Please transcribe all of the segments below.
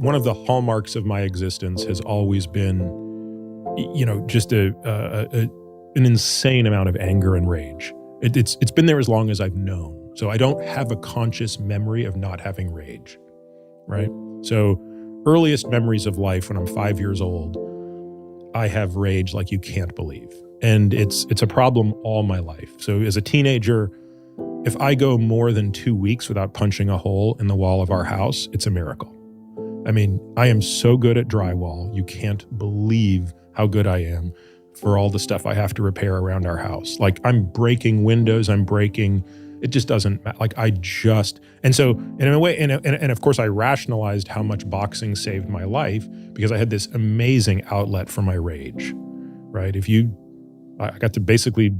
One of the hallmarks of my existence has always been, just an insane amount of anger and rage. It's been there as long as I've known. So I don't have a conscious memory of not having rage, right? So earliest memories of life when I'm 5 years old, I have rage like you can't believe. And it's a problem all my life. So as a teenager, if I go more than 2 weeks without punching a hole in the wall of our house, it's a miracle. I mean, I am so good at drywall. You can't believe how good I am for all the stuff I have to repair around our house. Like, I'm breaking windows, it just doesn't matter. And so in a way, and of course I rationalized how much boxing saved my life because I had this amazing outlet for my rage, right? I got to basically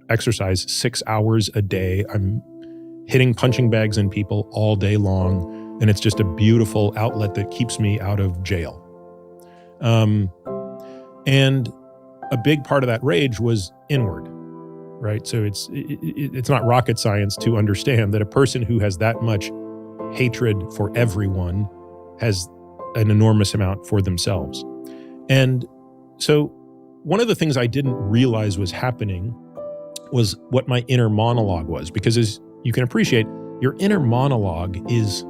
exercise 6 hours a day. I'm hitting punching bags in people all day long. And it's just a beautiful outlet that keeps me out of jail. And a big part of that rage was inward, right? So it's not rocket science to understand that a person who has that much hatred for everyone has an enormous amount for themselves. And so one of the things I didn't realize was happening was what my inner monologue was, because as you can appreciate, your inner monologue is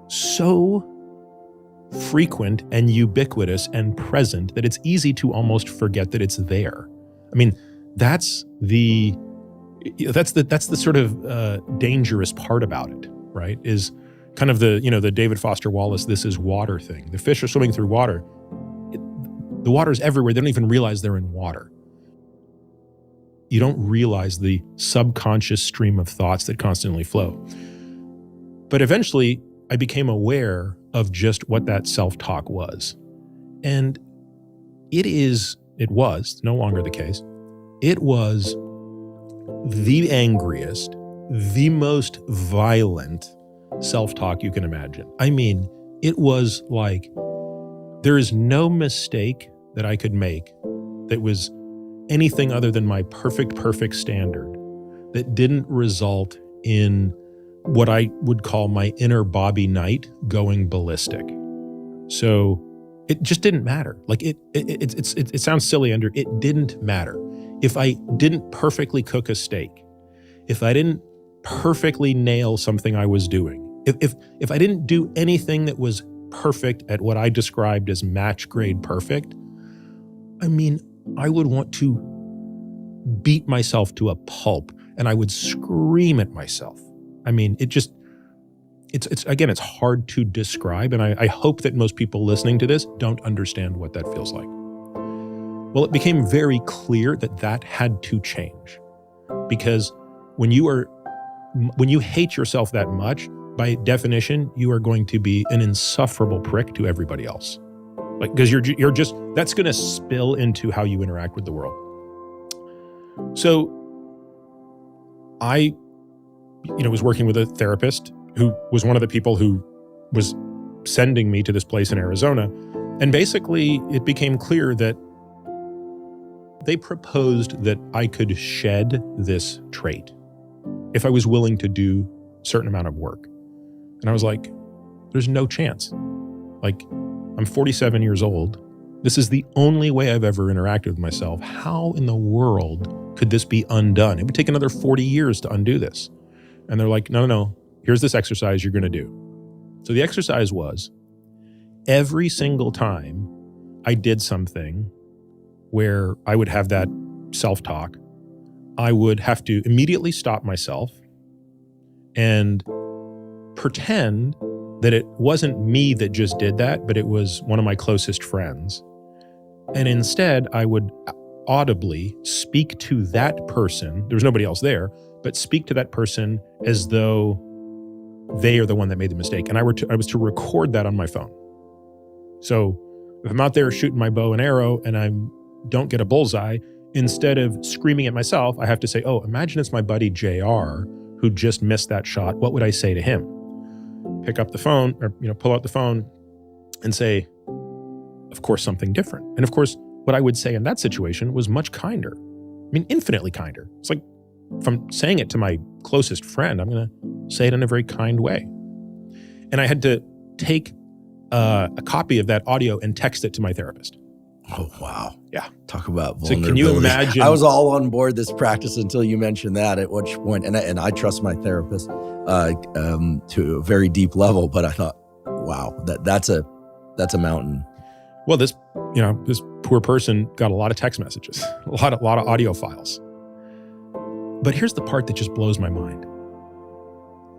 so frequent and ubiquitous and present that it's easy to almost forget that it's there. I mean, that's the sort of dangerous part about it, right? Is kind of the David Foster Wallace "this is water" thing. The fish are swimming through water. The water's everywhere. They don't even realize they're in water. You don't realize the subconscious stream of thoughts that constantly flow. But eventually, I became aware of just what that self-talk was. And it was no longer the case. It was the angriest, the most violent self-talk you can imagine. I mean, it was like, there is no mistake that I could make that was anything other than my perfect standard that didn't result in what I would call my inner Bobby Knight going ballistic. So it just didn't matter. Like it sounds silly, Andrew. It didn't matter. If I didn't perfectly cook a steak, if I didn't perfectly nail something I was doing, if I didn't do anything that was perfect at what I described as match grade perfect, I mean, I would want to beat myself to a pulp and I would scream at myself. I mean, it's hard to describe, and I hope that most people listening to this don't understand what that feels like. Well, it became very clear that had to change, because when you hate yourself that much, by definition, you are going to be an insufferable prick to everybody else. Like, because that's going to spill into how you interact with the world. So I was working with a therapist who was one of the people who was sending me to this place in Arizona. And basically, it became clear that they proposed that I could shed this trait if I was willing to do a certain amount of work. And I was like, there's no chance. Like, I'm 47 years old. This is the only way I've ever interacted with myself. How in the world could this be undone? It would take another 40 years to undo this. And they're like, no, here's this exercise you're going to do. So the exercise was, every single time I did something where I would have that self-talk, I would have to immediately stop myself and pretend that it wasn't me that just did that, but it was one of my closest friends. And instead, I would audibly speak to that person. There was nobody else there, but speak to that person as though they are the one that made the mistake. And I was to record that on my phone. So if I'm out there shooting my bow and arrow and I don't get a bullseye, instead of screaming at myself, I have to say, oh, imagine it's my buddy JR who just missed that shot. What would I say to him? Pick up the phone or, pull out the phone and say, of course, something different. And of course, what I would say in that situation was much kinder. I mean, infinitely kinder. It's like, if I'm saying it to my closest friend, I'm going to say it in a very kind way. And I had to take a copy of that audio and text it to my therapist. Oh, wow. Yeah. Talk about vulnerability. So can you imagine? I was all on board this practice until you mentioned that, at which point, and I trust my therapist to a very deep level, but I thought, wow, that's a mountain. Well, this poor person got a lot of text messages, a lot of audio files. But here's the part that just blows my mind.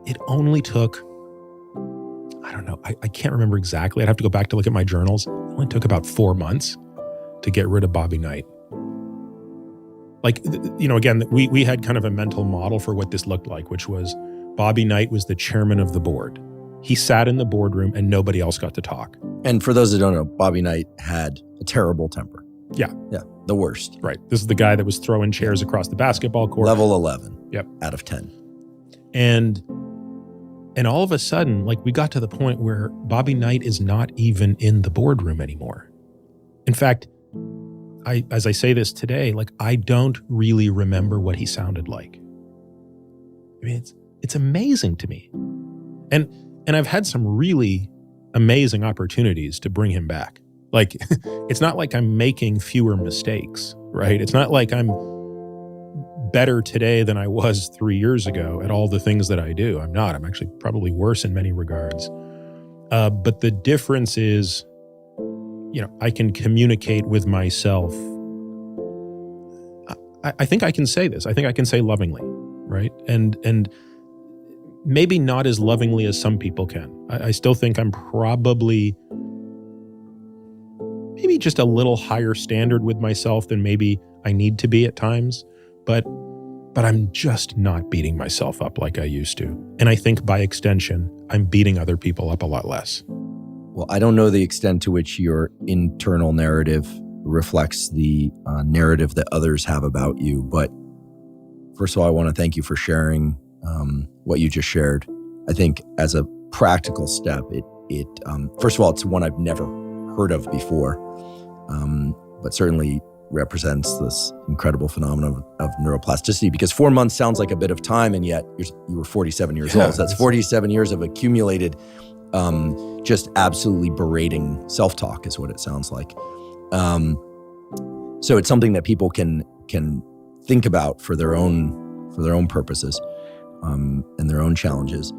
It only took, I don't know, I can't remember exactly. I'd have to go back to look at my journals. It only took about 4 months to get rid of Bobby Knight. Like, again, we had kind of a mental model for what this looked like, which was Bobby Knight was the chairman of the board. He sat in the boardroom and nobody else got to talk. And for those that don't know, Bobby Knight had a terrible temper. Yeah. Yeah. The worst. Right. This is the guy that was throwing chairs across the basketball court. Level 11. Yep. Out of 10. And all of a sudden, like, we got to the point where Bobby Knight is not even in the boardroom anymore. In fact, as I say this today, like, I don't really remember what he sounded like. I mean, it's amazing to me. And I've had some really amazing opportunities to bring him back. Like, it's not like I'm making fewer mistakes, right? It's not like I'm better today than I was 3 years ago at all the things that I do. I'm not. I'm actually probably worse in many regards. But the difference is, I can communicate with myself. I think I can say this. I think I can say lovingly, right? And maybe not as lovingly as some people can. I still think I'm probably maybe just a little higher standard with myself than maybe I need to be at times. But I'm just not beating myself up like I used to. And I think by extension, I'm beating other people up a lot less. Well, I don't know the extent to which your internal narrative reflects the narrative that others have about you. But first of all, I want to thank you for sharing what you just shared. I think as a practical step, it first of all, it's one I've never heard of before, but certainly represents this incredible phenomenon of neuroplasticity, because 4 months sounds like a bit of time, and yet you were 47 years old. So that's 47 years of accumulated, just absolutely berating self-talk is what it sounds like. So it's something that people can think about for their own purposes, and their own challenges.